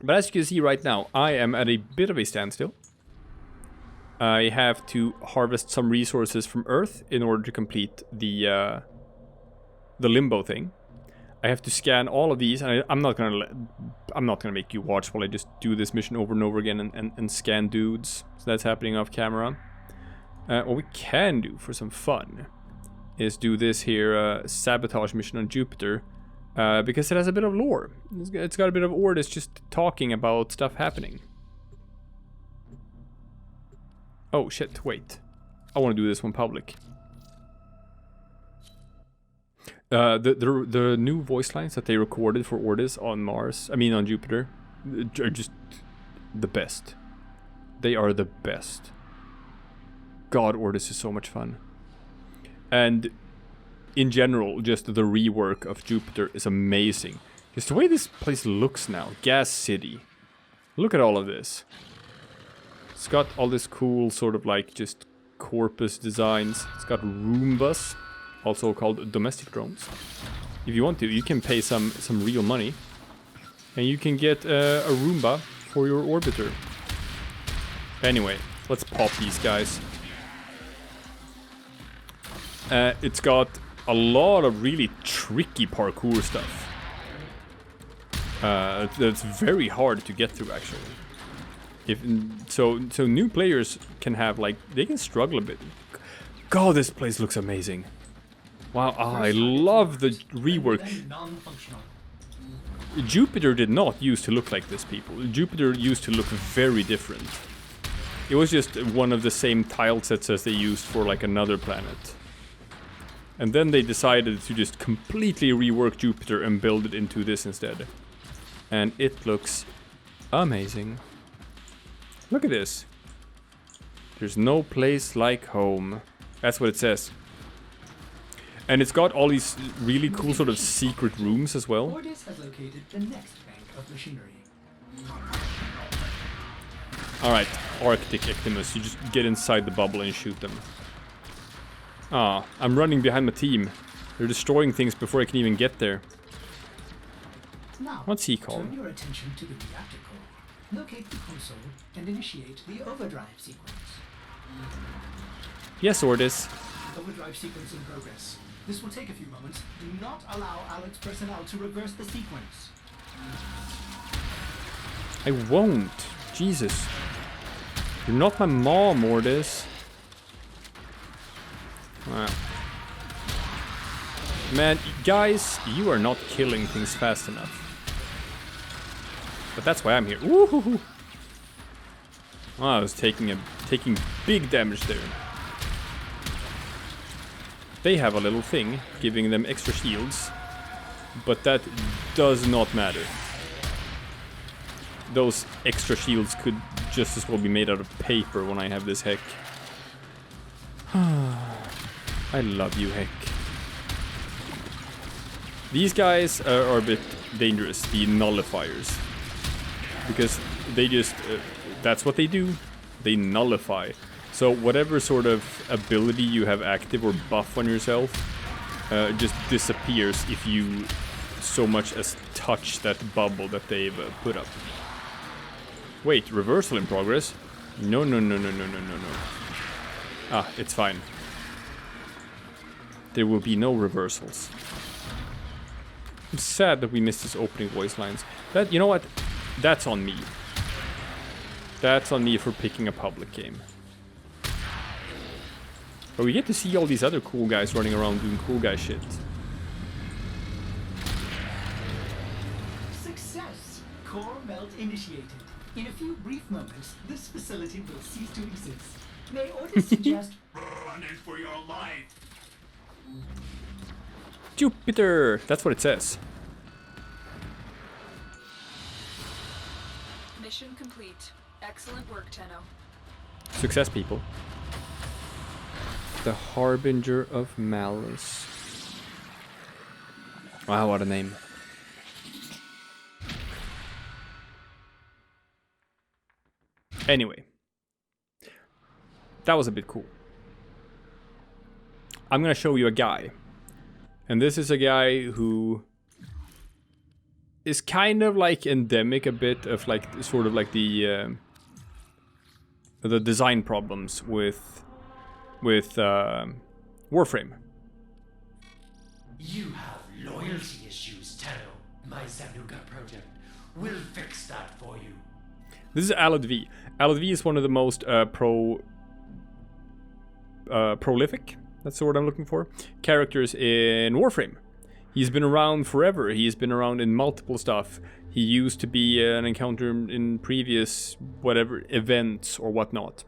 But as you can see right now, I am at a bit of a standstill. I have to harvest some resources from Earth in order to complete the limbo thing. I have to scan all of these, and I'm not gonna make you watch while I just do this mission over and over again and scan dudes. So that's happening off camera. What we can do for some fun is do this here sabotage mission on Jupiter, because it has a bit of lore. It's got a bit of Ordis just talking about stuff happening. Oh shit! Wait, I want to do this one public. The new voice lines that they recorded for Ordis on Mars, I mean on Jupiter, are just the best. They are the best. God, Ordis is so much fun. And in general, just the rework of Jupiter is amazing. Just the way this place looks now, Gas City. Look at all of this. It's got all this cool sort of like just corpus designs. It's got Roombas, also called domestic drones. If you want to, you can pay some real money, and you can get a Roomba for your orbiter. Anyway, let's pop these guys. It's got a lot of really tricky parkour stuff. That's very hard to get through, actually. So new players can have, like, they can struggle a bit. God, this place looks amazing. Wow, I love the rework. Jupiter did not used to look like this, people. Jupiter used to look very different. It was just one of the same tile sets as they used for, like, another planet. And then they decided to just completely rework Jupiter and build it into this instead. And it looks amazing. Look at this. There's no place like home. That's what it says. And it's got all these really cool sort of secret rooms as well. Ordis has located the next bank of machinery. Alright, Arctic Ectimus, you just get inside the bubble and shoot them. Ah, I'm running behind my team. They're destroying things before I can even get there. Now, What's he called? turn your attention to the reactor core. Locate the console and initiate the overdrive sequence. Yes, Ordis. Overdrive sequence in progress. This will take a few moments. Do not allow Alex personnel to reverse the sequence. I won't. Jesus. You're not my mom, Ordis. Wow. Man, guys, you are not killing things fast enough. But that's why I'm here. Woohoo! Wow, I was taking big damage there. They have a little thing giving them extra shields, but that does not matter. Those extra shields could just as well be made out of paper when I have this Heck. I love you, Heck. These guys are a bit dangerous, the nullifiers. Because they just, that's what they do. They nullify. So whatever sort of ability you have active or buff on yourself just disappears if you so much as touch that bubble that they've put up. Wait, reversal in progress? No. Ah, it's fine. There will be no reversals. I'm sad that we missed his opening voice lines. That, you know what? That's on me. That's on me for picking a public game. But we get to see all these other cool guys running around doing cool guy shit. Success! Core melt initiated. In a few brief moments, this facility will cease to exist. May Ordis suggest run it for your life. Jupiter! That's what it says. Mission complete. Excellent work, Tenno. Success, people. The Harbinger of Malice. Wow, what a name. Anyway. That was a bit cool. I'm gonna show you a guy. And this is a guy who is kind of like endemic a bit of like sort of like the design problems with Warframe. You have loyalty issues, Tenno. My Zanuka project will fix that for you. This is Alad V. Alad V is one of the most prolific, that's the word I'm looking for, characters in Warframe. He's been around forever. He's been around in multiple stuff. He used to be an encounter in previous whatever events or whatnot.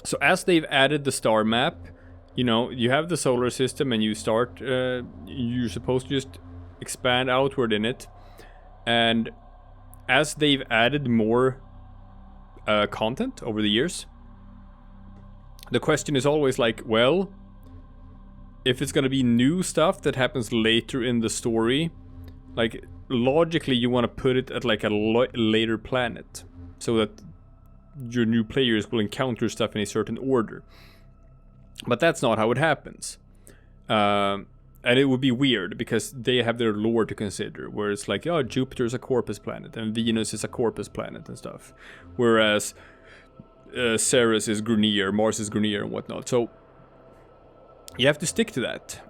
So as they've added the star map, you know, you have the solar system and you start, you're supposed to just expand outward in it. And as they've added more content over the years, the question is always like, well, if it's gonna be new stuff that happens later in the story, like logically you want to put it at like a later planet so that your new players will encounter stuff in a certain order. But that's not how it happens. And it would be weird because they have their lore to consider, where it's like, oh, Jupiter is a Corpus planet and Venus is a Corpus planet and stuff. Whereas Ceres is Grunier, Mars is Grunier and whatnot. So you have to stick to that.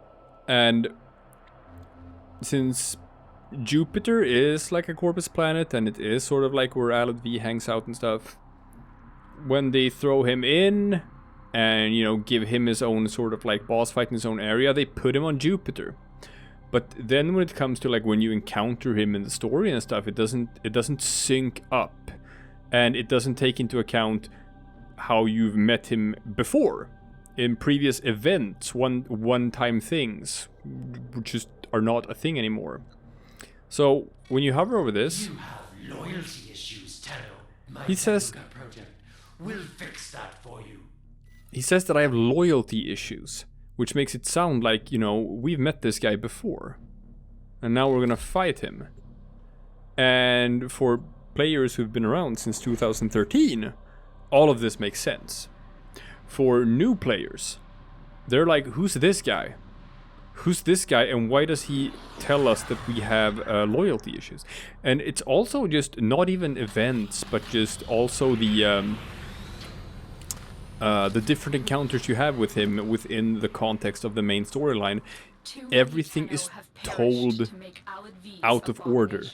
And since Jupiter is like a Corpus planet and it is sort of like where Alad V hangs out and stuff, when they throw him in and, you know, give him his own sort of like boss fight in his own area, they put him on Jupiter. But then when it comes to like when you encounter him in the story and stuff, it doesn't sync up, and it doesn't take into account how you've met him before in previous events, one-time things, which just are not a thing anymore. So when you hover over this, You have loyalty issues, Tenno. My he says, Zanuka project will fix that for you. he says that I have loyalty issues, which makes it sound like, you know, we've met this guy before, and now we're gonna fight him. And for players who've been around since 2013, all of this makes sense. For new players, they're like, who's this guy? Who's this guy, and why does he tell us that we have loyalty issues? And it's also just not even events, but just also the different encounters you have with him within the context of the main storyline. Everything is told out of order.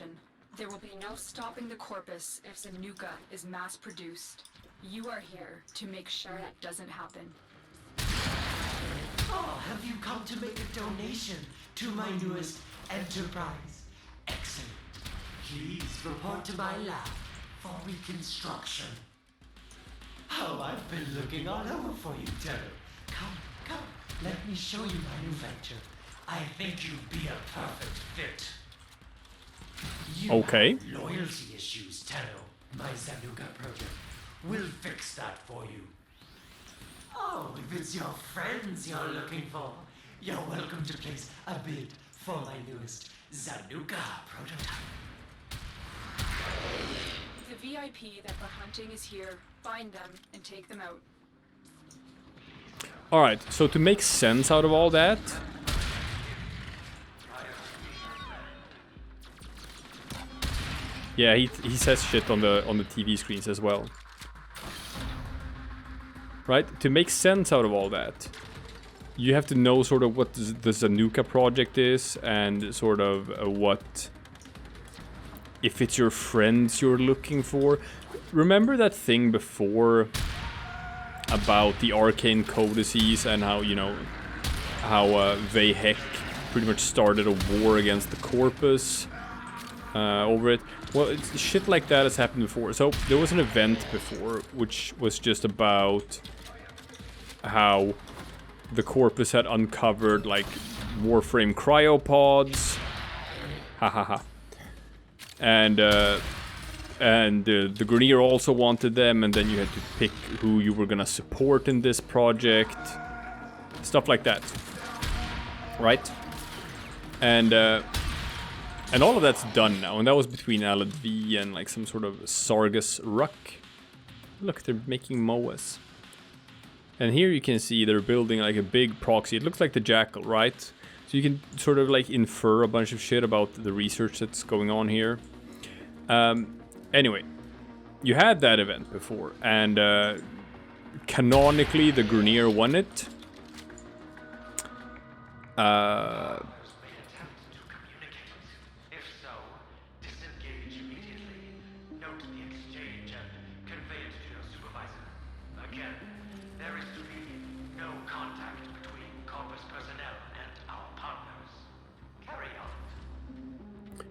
There will be no stopping the corpus if Zanuka is mass-produced. You are here to make sure that doesn't happen. Oh, have you come to make a donation to my newest enterprise? Excellent. Please report to my lab for reconstruction. Oh, I've been looking all over for you, Tenno. Come, let me show you my new venture. I think you'd be a perfect fit. You Okay. have loyalty issues, Tenno. My Zanuka project will fix that for you. Oh, if it's your friends you're looking for, you're welcome to place a bid for my newest Zanuka prototype. The VIP that we're hunting is here. Find them and take them out. Alright, so to make sense out of all that, yeah, he says shit on the TV screens as well. Right? To make sense out of all that, you have to know sort of what the Zanuka project is, and sort of what, if it's your friends you're looking for. Remember that thing before about the arcane codices and how, you know, how Vehek pretty much started a war against the Corpus over it? Well, it's shit like that has happened before. So there was an event before which was just about how the Corpus had uncovered like Warframe cryopods, and the Grenier also wanted them, and then you had to pick who you were gonna support in this project, stuff like that, right? And all of that's done now, and that was between Alad V and like some sort of Sargus Ruck. Look, they're making MOAs. And here you can see they're building like a big proxy. It looks like the Jackal, right? So So you can sort of like infer a bunch of shit about the research that's going on here. Anyway, you had that event before, and canonically the Grenier won it.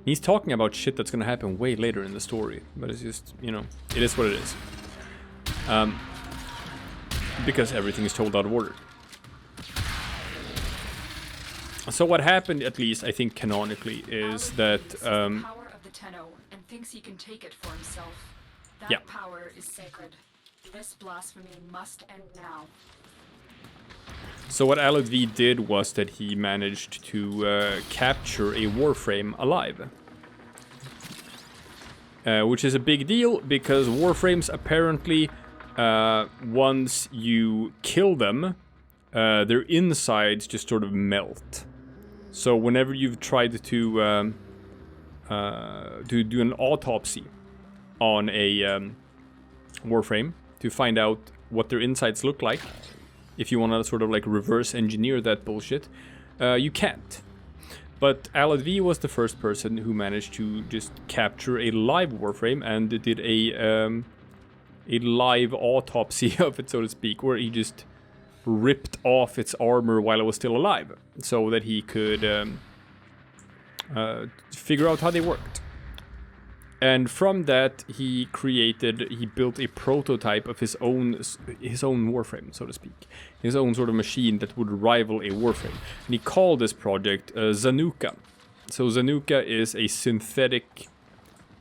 He's talking about shit that's gonna happen way later in the story, but it's just, you know, it is what it is. Because everything is told out of order. So what happened, at least I think canonically, is that the power of the Tenno and thinks he can take it for himself. That Yeah. power is sacred. This blasphemy must end now. so what Alad V did was that he managed to capture a Warframe alive. Which is a big deal, because Warframes apparently, once you kill them, their insides just sort of melt. So whenever you've tried to do an autopsy on a Warframe to find out what their insides look like, if you want to sort of like reverse engineer that bullshit, you can't. But Alad V was the first person who managed to just capture a live Warframe and did a live autopsy of it, so to speak, where he just ripped off its armor while it was still alive, so that he could figure out how they worked. And from that, he built a prototype of his own Warframe, so to speak. His own sort of machine that would rival a Warframe. And he called this project Zanuka. So Zanuka is a synthetic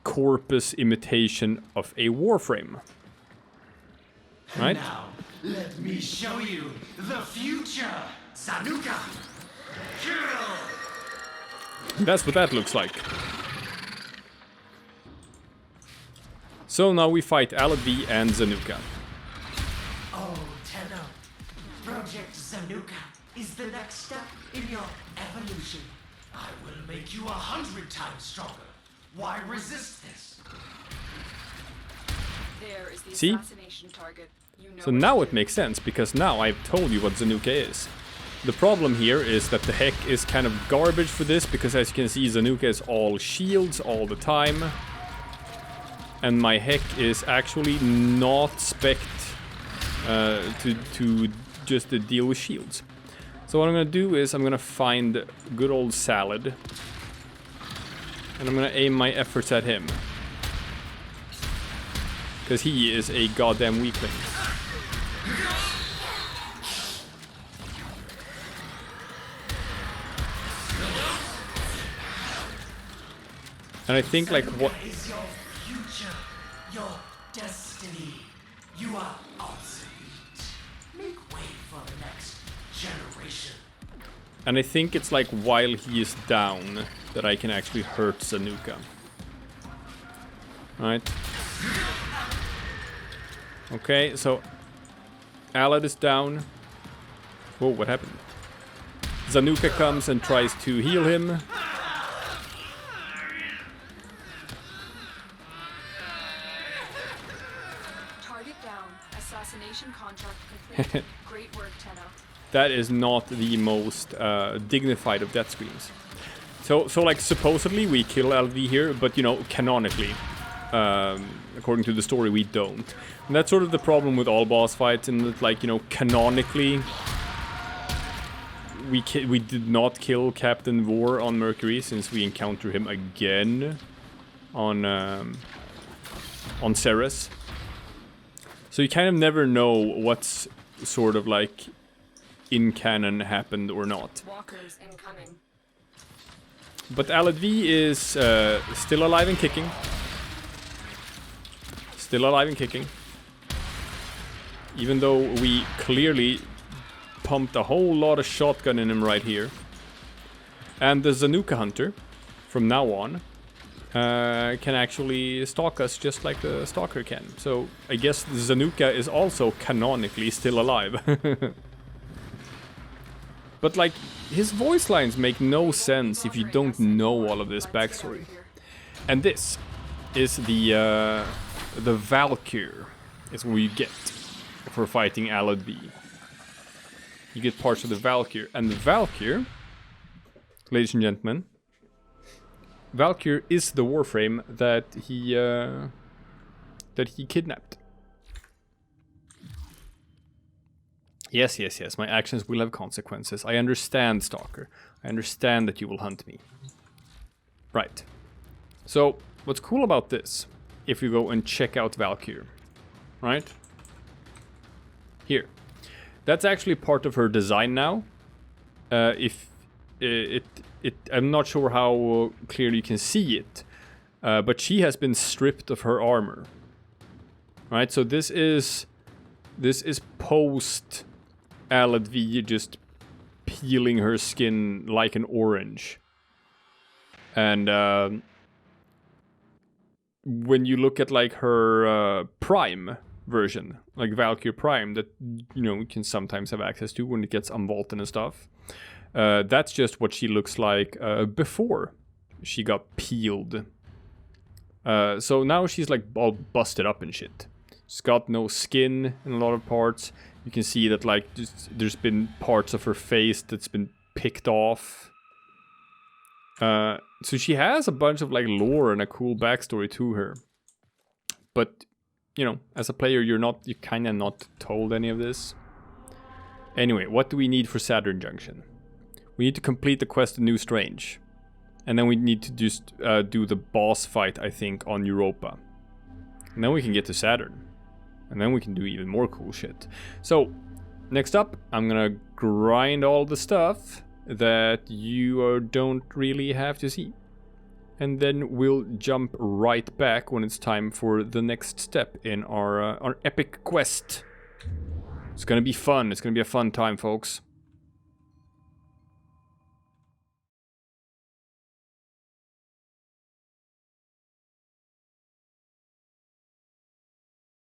corpus imitation of a Warframe. Right? Now, let me show you the future, Zanuka. Kill! That's what that looks like. So now we fight Alad V and Zanuka. Oh, Tenno. Project Zanuka is the next step in your evolution. I will make you 100 times stronger. Why resist this? There is the See? assassination target. You know So now it makes sense, because now I've told you what Zanuka is. The problem here is that the heck is kind of garbage for this, because as you can see, Zanuka is all shields all the time. And my heck is actually not spec'd to just deal with shields. So what I'm gonna do is I'm gonna find good old Salad. And I'm gonna aim my efforts at him. Because he is a goddamn weakling. And I think like what... Is your future, your destiny. You are obsolete. Make way for the next generation. And I think it's like while he is down that I can actually hurt Zanuka. Right? Okay, so Alad is down. Whoa, what happened? Zanuka comes and tries to heal him. Target down. Assassination contract complete. Great work, Tenno. That is not the most dignified of death screens. So like supposedly we kill LV here, but you know, canonically, according to the story, we don't. And that's sort of the problem with all boss fights, in that, like, you know, canonically, we did not kill Captain War on Mercury, since we encounter him again on Ceres. So you kind of never know what's sort of like in canon happened or not. Walkers incoming. But Alad V is still alive and kicking. Still alive and kicking. Even though we clearly pumped a whole lot of shotgun in him right here. And the Zanuka Hunter, from now on, can actually stalk us just like the Stalker can. So I guess Zanuka is also canonically still alive. But like, his voice lines make no sense if you don't know all of this backstory. And this is the Valkyr. Is what you get for fighting Alad V. You get parts of the Valkyr, and the Valkyr, ladies and gentlemen, Valkyr is the Warframe that he kidnapped. Yes, yes, yes, my actions will have consequences. I understand, Stalker. I understand that you will hunt me. Right. So, what's cool about this, if you go and check out Valkyr, right? Here. That's actually part of her design now. I'm not sure how clearly you can see it, but she has been stripped of her armor. Right, so this is post Alad V just peeling her skin like an orange. And when you look at like her Prime version, like Valkyr Prime, that you can sometimes have access to when it gets unvaulted and stuff. That's just what she looks like before she got peeled. So now she's like all busted up and shit. She's got no skin in a lot of parts. You can see that like there's been parts of her face that's been picked off. So she has a bunch of like lore and a cool backstory to her. But, as a player, you're kind of not told any of this. Anyway, what do we need for Saturn Junction? We need to complete the quest of New Strange. And then we need to just do the boss fight, I think, on Europa. And then we can get to Saturn. And then we can do even more cool shit. So, next up, I'm gonna grind all the stuff that you don't really have to see. And then we'll jump right back when it's time for the next step in our epic quest. It's gonna be fun. It's gonna be a fun time, folks.